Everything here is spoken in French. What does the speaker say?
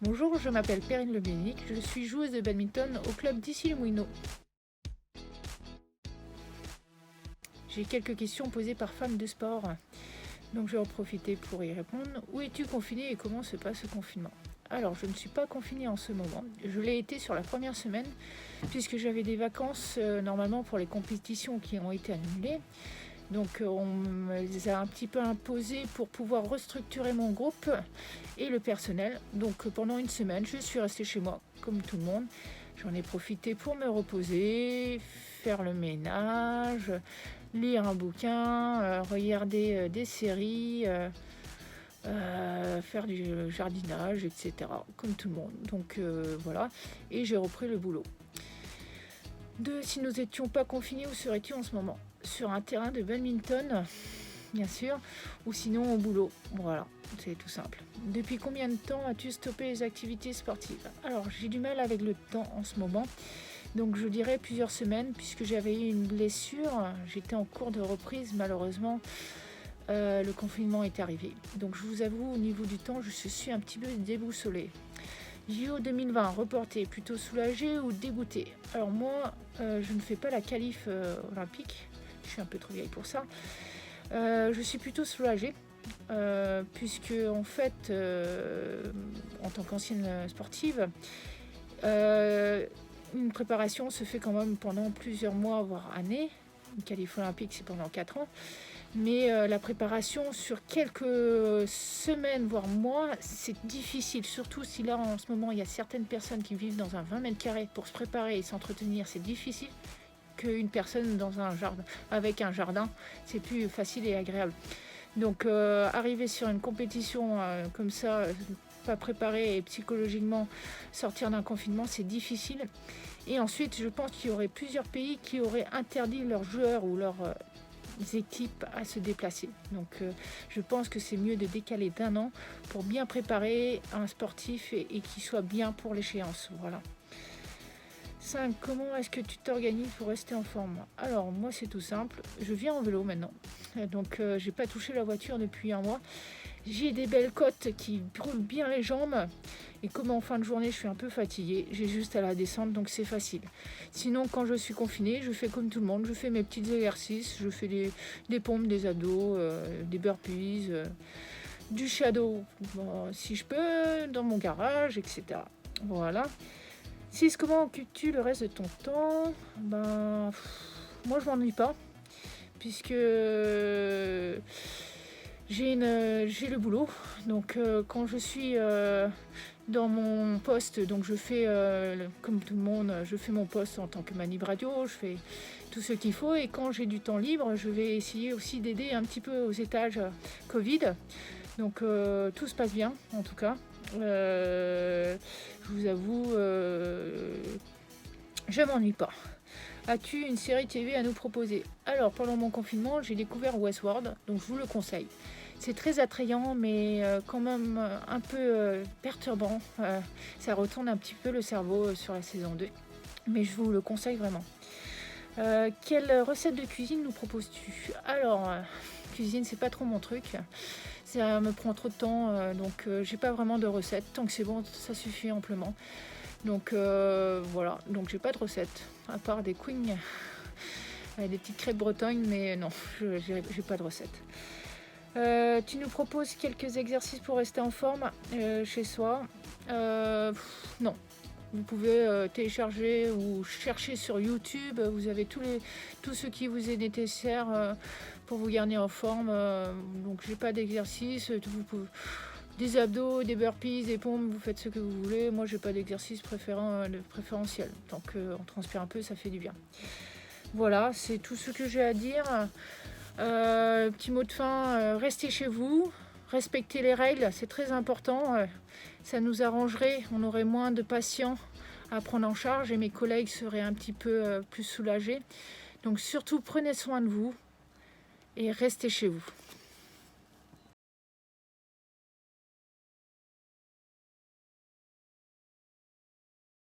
Bonjour, je m'appelle Perrine Lebénic, je suis joueuse de badminton au club d'Issy-les-Moulineaux. J'ai quelques questions posées par fans de sport, donc je vais en profiter pour y répondre. Où es-tu confinée et comment se passe ce confinement? Alors, je ne suis pas confinée en ce moment. Je l'ai été sur la première semaine, puisque j'avais des vacances normalement pour les compétitions qui ont été annulées. Donc on me les a un petit peu imposées pour pouvoir restructurer mon groupe et le personnel. Donc pendant une semaine, je suis restée chez moi, comme tout le monde. J'en ai profité pour me reposer, faire le ménage, lire un bouquin, regarder des séries, faire du jardinage, etc. Comme tout le monde. Donc voilà, et j'ai repris le boulot. Si nous n'étions pas confinés, où serais-tu en ce moment? Sur un terrain de badminton, bien sûr, ou sinon au boulot. Voilà, c'est tout simple. Depuis combien de temps as-tu stoppé les activités sportives? Alors, j'ai du mal avec le temps en ce moment. Donc, je dirais plusieurs semaines, puisque j'avais eu une blessure. J'étais en cours de reprise, malheureusement. Le confinement est arrivé. Donc, je vous avoue, au niveau du temps, je suis un petit peu déboussolée. JO 2020, reporté, plutôt soulagé ou dégoûté? Alors moi, je ne fais pas la qualif olympique, je suis un peu trop vieille pour ça. Je suis plutôt soulagée, puisque en fait, en tant qu'ancienne sportive, une préparation se fait quand même pendant plusieurs mois, voire années. Une qualif olympique, c'est pendant 4 ans. Mais la préparation sur quelques semaines, voire mois, c'est difficile. Surtout si là, en ce moment, il y a certaines personnes qui vivent dans un 20 mètres carrés pour se préparer et s'entretenir. C'est difficile qu'une personne dans un jardin, avec un jardin. C'est plus facile et agréable. Donc, arriver sur une compétition comme ça, pas préparée et psychologiquement sortir d'un confinement, c'est difficile. Et ensuite, je pense qu'il y aurait plusieurs pays qui auraient interdit leurs joueurs ou leurs équipes à se déplacer. Donc je pense que c'est mieux de décaler d'1 an pour bien préparer un sportif et qu'il soit bien pour l'échéance. Voilà. 5. Comment est-ce que tu t'organises pour rester en forme? Alors moi c'est tout simple, je viens en vélo maintenant. Donc j'ai pas touché la voiture depuis 1 mois. J'ai des belles côtes qui brûlent bien les jambes. Et comme en fin de journée, je suis un peu fatiguée, j'ai juste à la descendre, donc c'est facile. Sinon, quand je suis confinée, je fais comme tout le monde. Je fais mes petits exercices, je fais des pompes, des abdos, des burpees, du shadow, si je peux, dans mon garage, etc. Voilà. 6. Comment occupes-tu le reste de ton temps? Moi, je m'ennuie pas, puisque j'ai le boulot. Donc quand je suis dans mon poste, donc je fais comme tout le monde, je fais mon poste en tant que manip radio, je fais tout ce qu'il faut. Et quand j'ai du temps libre, je vais essayer aussi d'aider un petit peu aux étages Covid. Donc tout se passe bien en tout cas. Je vous avoue, je m'ennuie pas. As-tu une série TV à nous proposer? Alors, pendant mon confinement, j'ai découvert Westworld, donc je vous le conseille. C'est très attrayant, mais quand même un peu perturbant. Ça retourne un petit peu le cerveau sur la saison 2. Mais je vous le conseille vraiment. Quelle recette de cuisine nous proposes-tu? Alors, cuisine, c'est pas trop mon truc. Ça me prend trop de temps, donc j'ai pas vraiment de recette. Tant que c'est bon, ça suffit amplement. Donc voilà, donc j'ai pas de recette, à part des queens, des petites crêpes bretonnes, mais non, j'ai pas de recette. Tu nous proposes quelques exercices pour rester en forme chez soi? Non. Vous pouvez télécharger ou chercher sur YouTube, vous avez tout ce qui vous est nécessaire pour vous garder en forme. Donc j'ai pas d'exercice, des abdos, des burpees, des pompes, vous faites ce que vous voulez. Moi, j'ai pas d'exercice préférentiel. Tant qu'on transpire un peu, ça fait du bien. Voilà, c'est tout ce que j'ai à dire. Petit mot de fin, restez chez vous, respectez les règles, c'est très important. Ça nous arrangerait, on aurait moins de patients à prendre en charge et mes collègues seraient un petit peu plus soulagés. Donc surtout, prenez soin de vous et restez chez vous.